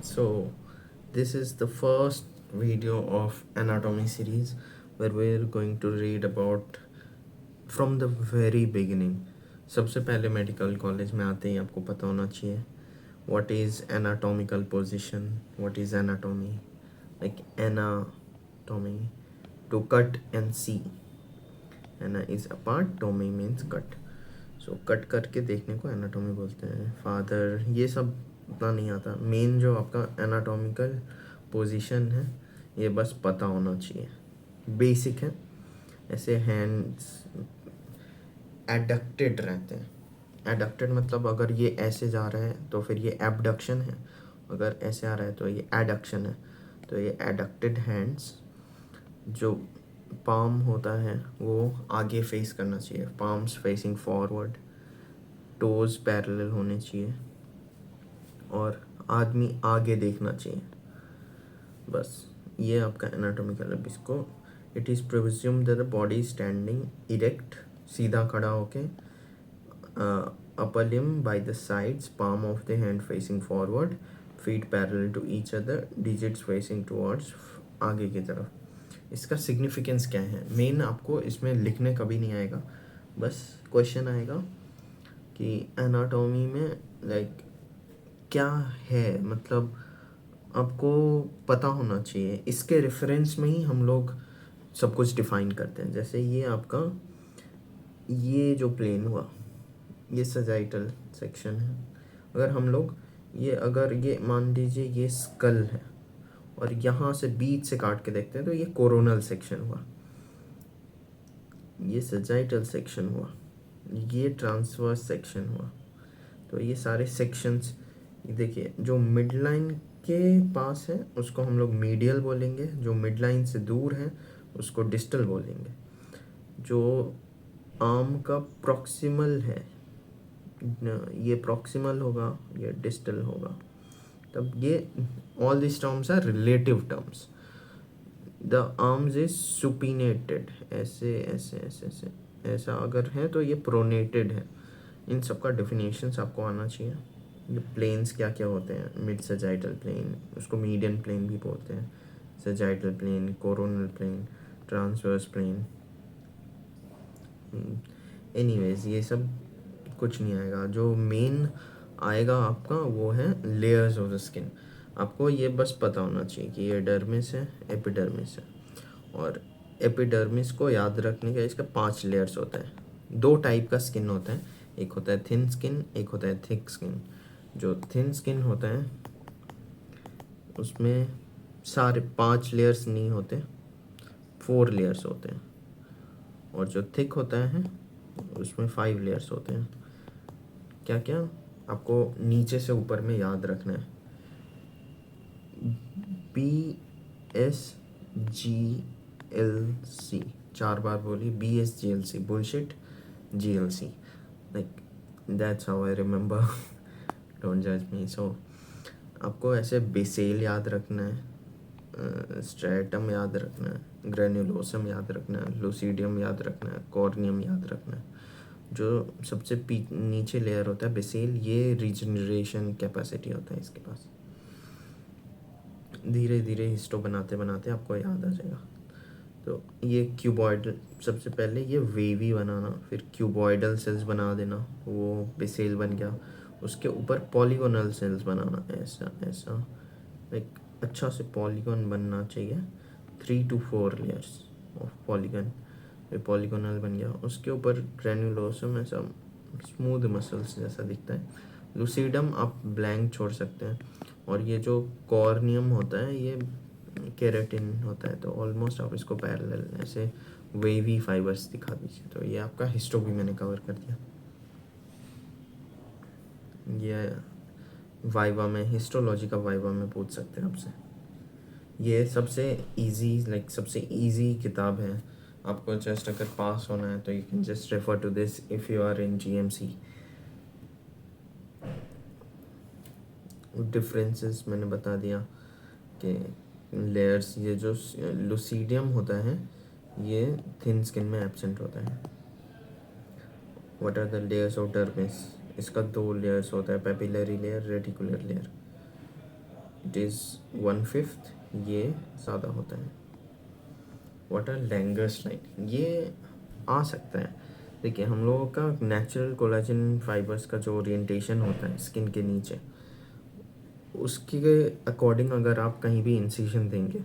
So, this is the first video of anatomy series where we're going to read about from the very beginning. सबसे पहले medical college में आते ही आपको पता होना चाहिए what is anatomical position, what is anatomy, like anatomy, to cut and see. Ana is apart, tomy means cut. So cut करके देखने को एनाटॉमी बोलते हैं. फादर ये सब उतना नहीं आता. मेन जो आपका एनाटॉमिकल पोजीशन है ये बस पता होना चाहिए, बेसिक है. ऐसे हैंड्स एडक्टेड रहते हैं. एडक्टेड मतलब अगर ये ऐसे जा रहा है तो फिर ये एबडक्शन है, अगर ऐसे आ रहा है तो ये एडक्शन है. तो ये एडक्टेड हैंड्स, जो पाम होता है वो आगे फेस करना चाहिए, palms facing forward, toes parallel होने चाहिए और आदमी आगे देखना चाहिए. बस ये आपका एनाटॉमिकल. अब इसको it is presume that the body standing erect, सीधा खड़ा होके, upper limb by the sides, palm of the hand facing forward, feet parallel to each other, digits facing towards आगे की तरफ. इसका सिग्निफिकेंस क्या है? मेन आपको इसमें लिखने कभी नहीं आएगा, बस क्वेश्चन आएगा कि एनाटॉमी में लाइक क्या है, मतलब आपको पता होना चाहिए. इसके रेफरेंस में ही हम लोग सब कुछ डिफाइन करते हैं. जैसे ये आपका ये जो प्लेन हुआ ये सजाइटल सेक्शन है. अगर हम लोग अगर ये मान लीजिए ये स्कल है और यहाँ से बीच से काट के देखते हैं तो ये कोरोनल सेक्शन हुआ, ये सजाइटल सेक्शन हुआ, ये ट्रांसवर्स सेक्शन हुआ. तो ये सारे सेक्शंस देखिए, जो मिड लाइन के पास है उसको हम लोग मीडियल बोलेंगे, जो मिड लाइन से दूर है उसको डिस्टल बोलेंगे. जो आर्म का प्रॉक्सिमल है ये प्रॉक्सिमल होगा, ये डिस्टल होगा. तब ये all this terms are relative terms. The arms is supinated, ऐसे ऐसे ऐसे ऐसे ऐसा अगर है तो ये प्रोनेटेड है. इन सब का डेफिनेशंस आपको आना चाहिए. ये प्लेन्स क्या क्या होते हैं? मिड सजाइटल प्लेन, उसको मीडियन प्लेन भी बोलते हैं, sagittal plane, coronal plane, transverse plane. Anyways ये सब कुछ नहीं आएगा. जो मेन आएगा आपका वो है लेयर्स ऑफ द स्किन. आपको ये बस पता होना चाहिए कि ये डर्मिस है, एपिडर्मिस है. और एपिडर्मिस को याद रखने का इसका 5 लेयर्स होता है. 2 टाइप का स्किन होता है, एक होता है थिन स्किन, एक होता है थिक स्किन. जो थिन स्किन होता है उसमें सारे 5 लेयर्स नहीं होते, 4 लेयर्स होते हैं. और जो थिक होता है उसमें 5 लेयर्स होते हैं. क्या क्या आपको नीचे से ऊपर में याद रखना है? BSGLC 4 बार बोली. BSGLC bullshit GLC, like that's how I remember. Don't जज मी. सो आपको ऐसे बेसेल याद रखना है, स्ट्रेटम याद रखना है, ग्रेन्युलोसम याद रखना है, लूसीडियम याद रखना है, कॉर्नियम याद रखना है. जो सबसे नीचे लेयर होता है बेसेल, ये रीजनरेशन कैपेसिटी होता है इसके पास. धीरे धीरे हिस्टो बनाते बनाते आपको याद आ जाएगा. तो ये क्यूबॉइडल, सबसे पहले ये वेवी बनाना, फिर क्यूबॉइडल सेल्स बना देना, वो बेसेल बन गया. उसके ऊपर पॉलीगोनल सेल्स बनाना, ऐसा ऐसा लाइक अच्छा से पॉलीगॉन बनना चाहिए. 3 to 4 लेयर्स ऑफ पॉलीगन, ये पॉलीगोनल बन गया. उसके ऊपर ग्रेन्युलोसम ऐसा स्मूथ मसल्स जैसा दिखता है. लूसीडम आप ब्लैंक छोड़ सकते हैं. और ये जो कॉर्नियम होता है ये केराटिन होता है. तो ऑलमोस्ट आप इसको पैरेलल ऐसे वेवी फाइबर्स दिखा दीजिए. तो ये आपका हिस्टो भी मैंने कवर कर दिया. ये वाइवा में, हिस्टोलॉजी का वाइवा में पूछ सकते हैं आपसे. ये सबसे इजी, लाइक सबसे इजी किताब है. आपको जस्ट अगर पास होना है तो you can just refer to this if you are in GMC. Differences मैंने बता दिया कि लेयर्स, ये जो लूसीडियम होता है ये थिन स्किन में एब्सेंट होता है. What are the layers of dermis? इसका 2 लेयर्स होता है, papillary layer, reticular layer. It is 1/5, ये ज़्यादा होता है। व्हाट आर लैंगर्स लाइन, ये आ सकता है। देखिए हम लोगों का नेचुरल कोलाजन फाइबर्स का जो ओरिएंटेशन होता है स्किन के नीचे, उसके अकॉर्डिंग अगर आप कहीं भी इंसिजन देंगे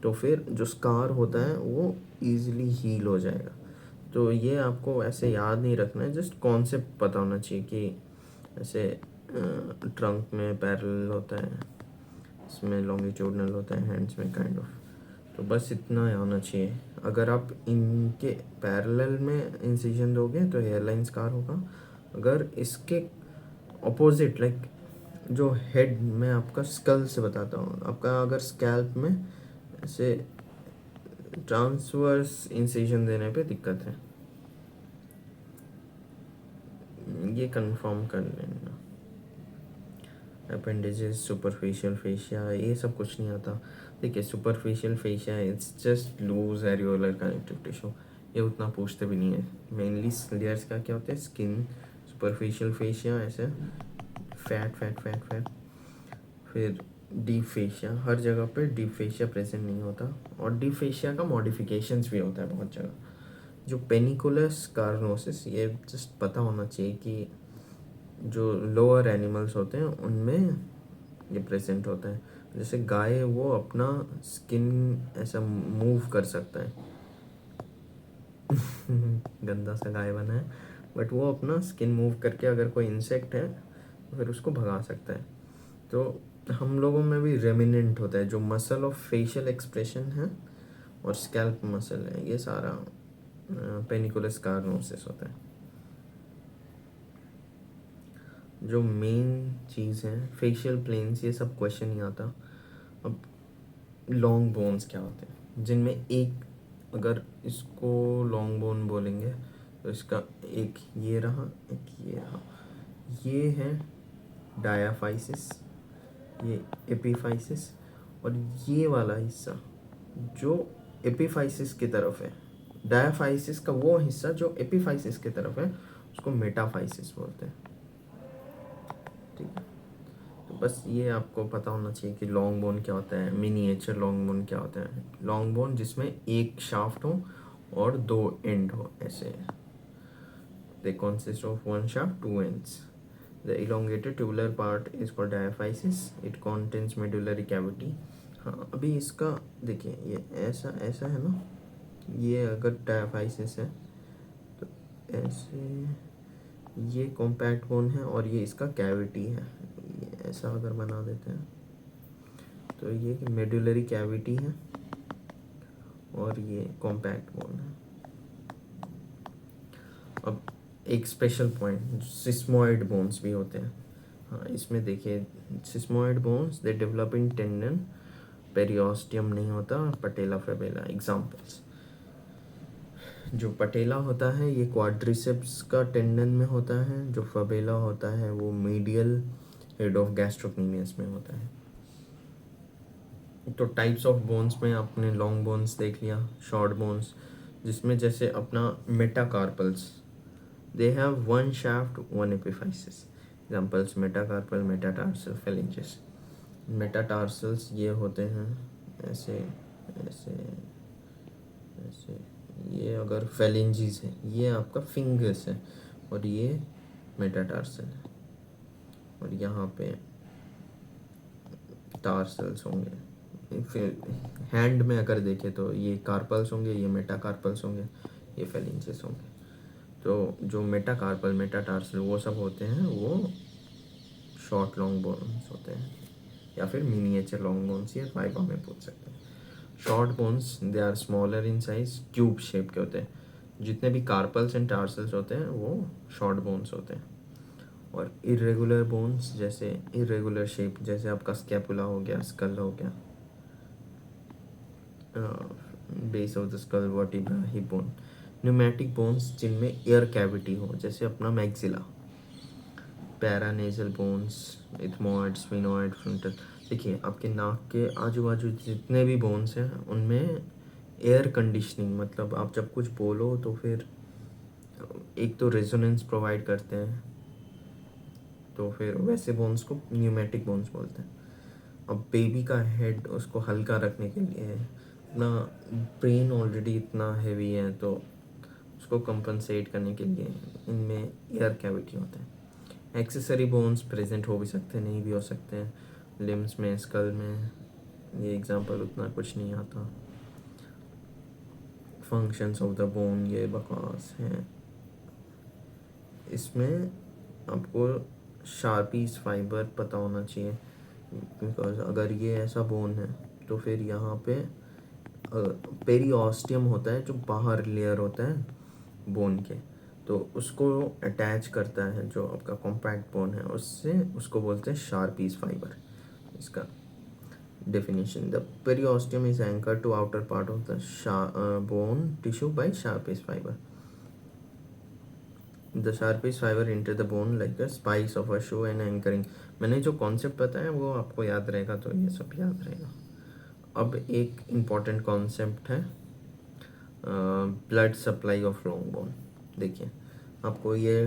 तो फिर जो स्कार होता है वो ईज़िली हील हो जाएगा। तो ये आपको ऐसे याद नहीं रखना है, जस्ट कॉन्सेप्ट पता होना चाहिए कि ऐसे ट्रंक में पैरेलल होता है, इसमें लॉन्गिट्यूडनल होता है, हैंड्स में काइंड ऑफ। तो बस इतना आना चाहिए। अगर आप इनके पैरेलल में इंसिजन दोगे तो हेयरलाइन स्कार होगा। अगर इसके अपोजिट लाइक जो हेड, मैं आपका स्कल से बताता हूँ, आपका अगर स्कैल्प में ऐसे ट्रांसवर्स इंसिजन देने पे दिक्कत है, ये कंफर्म कर लेना। अपेंडेजेस, सुपरफिशियल फेशिया, ये सब कुछ नहीं आता। देखिए superficial fascia it's just lose areolar connective tissue, ये उतना पूछते भी नहीं है। मेनली लेयर्स का क्या होता है, स्किन, सुपरफिशियल फेशिया ऐसे फैट फैट फैट फैट, फिर डीप फेशिया। हर जगह पे डीप फेशिया प्रेजेंट नहीं होता, और डीप फेशिया का मॉडिफिकेशंस भी होता है बहुत जगह। जो पेनिकुलर स्कारनोसिस, ये जस्ट पता होना चाहिए कि जो लोअर एनिमल्स होते हैं उनमें ये प्रेजेंट होता है। जैसे गाय है, वो अपना स्किन ऐसा मूव कर सकता है गंदा सा गाय बना है, बट वो अपना स्किन मूव करके अगर कोई इंसेक्ट है तो फिर उसको भगा सकता है। तो हम लोगों में भी रेमिनेंट होता है, जो मसल ऑफ फेशियल एक्सप्रेशन है और स्कैल्प मसल है, ये सारा पेनिकुलर स्कारनोसिस होता है। जो मेन चीज़ है फेशियल प्लेन्स, ये सब क्वेश्चन नहीं आता। अब लॉन्ग बोन्स क्या होते हैं, जिनमें एक, अगर इसको लॉन्ग बोन बोलेंगे तो इसका एक ये रहा, एक ये रहा, ये है डायाफाइसिस, ये एपीफाइसिस, और ये वाला हिस्सा जो एपीफाइसिस की तरफ है, डायाफाइसिस का वो हिस्सा जो एपीफाइसिस की तरफ है, उसको मेटाफाइसिस बोलते हैं। ठीक है, तो बस ये आपको पता होना चाहिए कि लॉन्ग बोन क्या होता है, मिनिएचर लॉन्ग बोन क्या होता है। लॉन्ग बोन जिसमें एक शाफ्ट हो और दो एंड हो, ऐसे दे consist of one shaft, two ends. The elongated tubular part is called diaphysis. It contains medullary cavity. हाँ, अभी इसका देखिए, ये ऐसा ऐसा है ना, ये अगर डायफाइसिस है तो ऐसे, ये कॉम्पैक्ट बोन है और ये इसका कैविटी है। ये ऐसा अगर बना देते हैं तो ये मेडुलरी कैविटी है और ये कॉम्पैक्ट बोन है। अब एक स्पेशल पॉइंट, सिस्मोइड बोन्स भी होते हैं। हाँ, इसमें देखिए sesamoid bones they develop in tendon, periosteum नहीं होता, पटेला फेबेला। एग्जांपल्स, जो पटेला होता है ये क्वाड्रिसेप्स का टेंडन में होता है, जो फबेला होता है वो मीडियल हेड ऑफ गैस्ट्रोक्नीमियस में होता है। तो टाइप्स ऑफ बोन्स में आपने लॉन्ग बोन्स देख लिया, शॉर्ट बोन्स जिसमें जैसे अपना metacarpals, they have one shaft one epiphysis. Examples metacarpal, metatarsal, phalanges. Metatarsals ये होते हैं ऐसे ऐसे ऐसे, ये अगर फेलिंजीज है ये आपका फिंगर्स है, और ये मेटाटार्सल है, और यहाँ पे टार्सल्स होंगे। फिर हैंड में अगर देखें तो ये कार्पल्स होंगे, ये मेटाकार्पल्स होंगे, ये फेलिंजेस होंगे। तो जो मेटाकार्पल, मेटाटार्सल वो सब होते हैं वो शॉर्ट लॉन्ग बोन्स होते हैं, या फिर मिनिएचर लॉन्ग बोन्स, ये वाइवा में पूछ सकते हैं। Short bones they are smaller in size, tube shape के होते हैं। जितने भी कार्पल्स एंड टार्सल्स होते हैं वो शॉर्ट बोन्स होते हैं। और इरेगुलर बोन्स, जैसे इरेगुलर शेप, जैसे आपका स्कैपुला हो गया, स्कल हो गया, base of the skull, vertebra, hip bone. Pneumatic bones जिनमें एयर कैविटी हो, जैसे अपना maxilla. Paranasal bones, ethmoid, sphenoid, frontal. देखिए आपके नाक के आजू बाजू जितने भी बोन्स हैं उनमें एयर कंडीशनिंग, मतलब आप जब कुछ बोलो तो फिर एक तो रेजोनेंस प्रोवाइड करते हैं, तो फिर वैसे बोन्स को न्यूमेटिक बोन्स बोलते हैं। अब बेबी का हेड उसको हल्का रखने के लिए अपना ब्रेन ऑलरेडी इतना हैवी है, तो उसको कंपनसेट करने के लिए इनमें एयर कैविटी होता है। एक्सेसरी बोन्स प्रेजेंट हो भी सकते हैं, नहीं भी हो सकते हैं, लिम्स में, स्कल में, ये एग्जांपल उतना कुछ नहीं आता। फंक्शंस ऑफ द बोन ये बकवास हैं। इसमें आपको शार्पीज फाइबर पता होना चाहिए, बिकॉज अगर ये ऐसा बोन है तो फिर यहाँ पे पेरिओस्टियम होता है जो बाहर लेयर होता है बोन के, तो उसको अटैच करता है जो आपका कॉम्पैक्ट बोन है उससे, उसको बोलते हैं शार्पीज फाइबर। इसका definition: the periosteum is anchored to outer part of the bone tissue by Sharp's fiber. The Sharp's fiber enter the bone like the spikes of a shoe and anchoring. मैंने जो concept बताया वो आपको याद रहेगा तो ये सब याद रहेगा। अब एक इम्पॉर्टेंट कॉन्सेप्ट है blood supply of long bone. देखिए आपको ये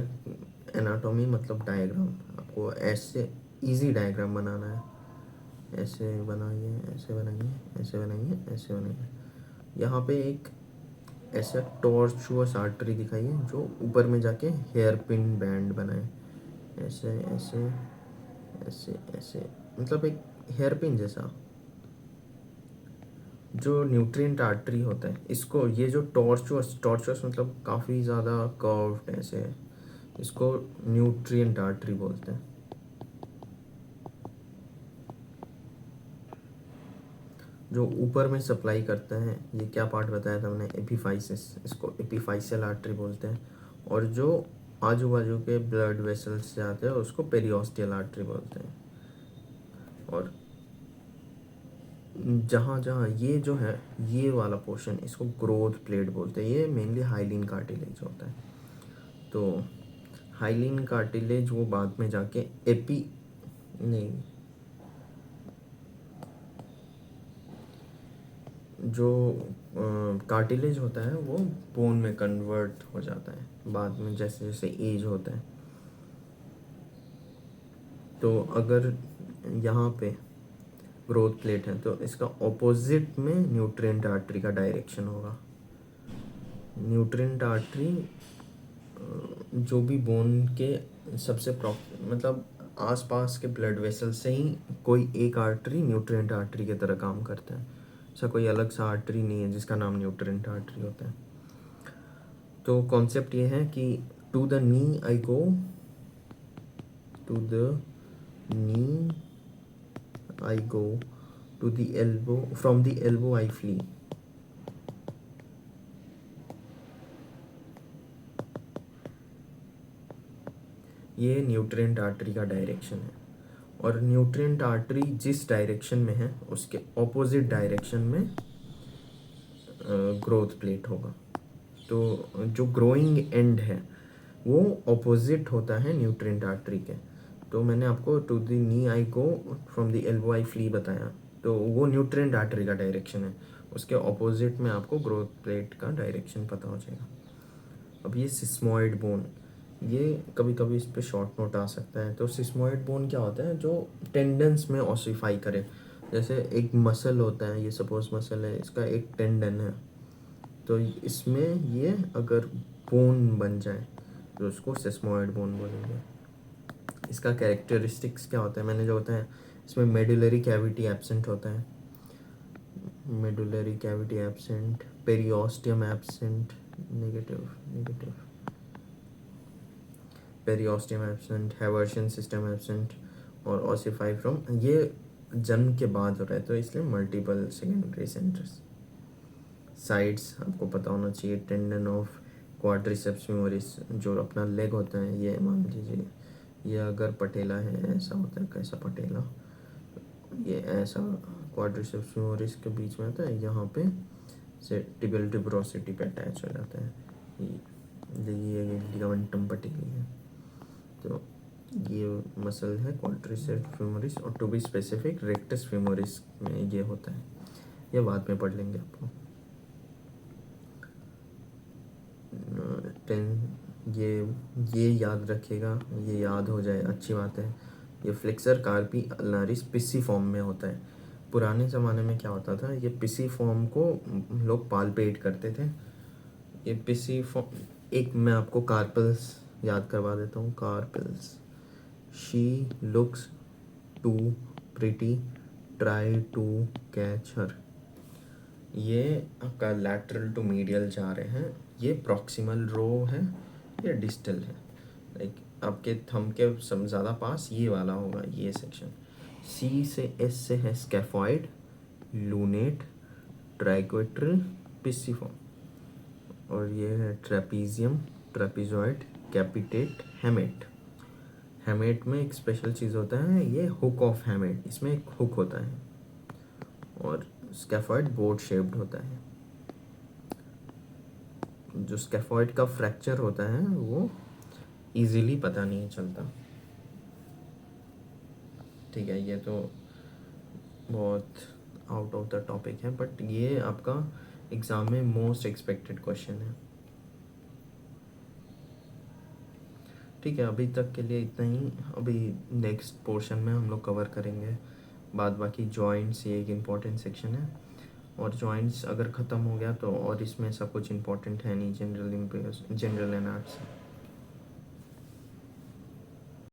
एनाटॉमी मतलब डायग्राम, आपको ऐसे इजी डायग्राम बनाना है। ऐसे बनाइए, ऐसे बनाइए, ऐसे बनाइए, ऐसे बनाइए। यहाँ पे एक ऐसा टॉर्चुअस आर्टरी दिखाइए जो ऊपर में जाके हेयर पिन बैंड बनाए, ऐसे ऐसे ऐसे ऐसे, मतलब एक हेयर पिन जैसा। जो न्यूट्रिएंट आर्टरी होता है इसको, ये जो टॉर्चुअस टॉर्चुअस मतलब काफ़ी ज़्यादा कर्व्ड ऐसे है, इसको न्यूट्रिएंट आर्टरी बोलते हैं। जो ऊपर में सप्लाई करते हैं, ये क्या पार्ट बताया था हमने, एपिफाइसिस, इसको एपिफाइशियल आर्टरी बोलते हैं। और जो आजू बाजू के ब्लड वेसल्स से आते हैं उसको पेरियोस्टियल आर्टरी बोलते हैं। और जहाँ जहाँ ये जो है ये वाला पोर्शन, इसको ग्रोथ प्लेट बोलते हैं। ये मेनली हाइलिन कार्टिलेज होता है। तो हाइलिन कार्टिलेज वो बाद में जाके नहीं, जो कार्टिलेज होता है वो बोन में कन्वर्ट हो जाता है बाद में जैसे जैसे एज होता है। तो अगर यहाँ पे ग्रोथ प्लेट है तो इसका ऑपोजिट में न्यूट्रिएंट आर्टरी का डायरेक्शन होगा। न्यूट्रिएंट आर्टरी जो भी बोन के सबसे मतलब आसपास के ब्लड वेसल से ही कोई एक आर्टरी न्यूट्रिएंट आर्टरी की तरह काम करता है। ऐसा कोई अलग सा आर्टरी नहीं है जिसका नाम न्यूट्रिएंट आर्टरी होता है। तो कॉन्सेप्ट ये है कि to the knee I go, to the knee I go, to the elbow, from the elbow I flee. ये न्यूट्रिएंट आर्टरी का डायरेक्शन है। और न्यूट्रिएंट आर्टरी जिस डायरेक्शन में है उसके ऑपोजिट डायरेक्शन में ग्रोथ प्लेट होगा। तो जो ग्रोइंग एंड है वो ऑपोजिट होता है न्यूट्रिएंट आर्टरी के। तो मैंने आपको to the knee I go, from the elbow I flee बताया, तो वो न्यूट्रिएंट आर्टरी का डायरेक्शन है। उसके ऑपोजिट में आपको ग्रोथ प्लेट का डायरेक्शन पता हो जाएगा। अब ये सिस्मोइड बोन, ये कभी कभी इस पे शॉर्ट नोट आ सकता है। तो सिस्मोइड बोन क्या होता है, जो टेंडन्स में ऑसिफाई करे। जैसे एक मसल होता है, ये सपोज मसल है, इसका एक टेंडन है, तो इसमें ये अगर बोन बन जाए तो उसको सिस्मोइड बोन बोलेंगे। इसका कैरेक्टरिस्टिक्स क्या होता है, मैंने जो होता है इसमें मेडुलरी कैविटी एब्सेंट होता है, medullary cavity absent, periosteum absent, negative negative, periosteum absent, Haversian system absent, और ऑसिफाई फ्रॉम, ये जन्म के बाद हो रहा है तो इसलिए मल्टीपल सेकेंडरी सेंटर्स। साइड्स आपको पता होना चाहिए, टेंडन ऑफ क्वाड्रिसेप्स फ्यूमरिस, जो अपना लेग होता है, ये मान लीजिए ये अगर पटेला है, ऐसा होता है, कैसा पटेला, ये ऐसा क्वाड्रिसेप्स फ्यूमरिस के बीच में आता है, यहाँ पे से टिबियल ट्यूबरोसिटी पे अटैच हो जाता है। ये लिगामेंटम पटेली है। तो ये मसल है क्वाड्रिसेप्स फ्यूमरिस, और टू बी स्पेसिफिक रेक्टस फ्यूमरिस में ये होता है। ये बाद में पढ़ लेंगे आपको। ये याद रखिएगा, ये याद हो जाए अच्छी बात है। ये फ्लेक्सर कार्पी अल्नारिस पिसी फॉर्म में होता है। पुराने ज़माने में क्या होता था, ये पिसी फॉर्म को लोग पालपेट करते थे। ये पिसी फॉर्म, एक मैं आपको कार्पल्स याद करवा देता हूँ। Carpals, she looks too pretty, try to catch her. ये आपका लैटरल टू मीडियल जा रहे हैं। ये प्रॉक्सिमल रो है, ये डिस्टल है। लाइक आपके थंब के सब ज़्यादा पास ये वाला होगा, ये सेक्शन। सी से एस से है स्कैफॉइड, लूनेट, ट्राइक्वेट्रल, पिस्सीफॉर्म। और ये है ट्रेपीजियम, ट्रेपीजॉइड, कैपिटेट, हेमेट। हेमेट में एक स्पेशल चीज़ होता है, ये हुक ऑफ हेमेट, इसमें एक हुक होता है। और स्कैफॉइड बोर्ड शेप्ड होता है। जो स्कैफॉइड का फ्रैक्चर होता है वो इजीली पता नहीं चलता। ठीक है, ये तो बहुत आउट ऑफ द टॉपिक है, बट ये आपका एग्ज़ाम में मोस्ट एक्सपेक्टेड क्वेश्चन है। ठीक है, अभी तक के लिए इतना ही। अभी नेक्स्ट पोर्शन में हम लोग कवर करेंगे बाद बाकी जॉइंट्स। ये एक इम्पॉर्टेंट सेक्शन है, और जॉइंट्स अगर ख़त्म हो गया तो और इसमें सब कुछ इम्पोर्टेंट है नहीं, जनरल एंड आर्ट्स।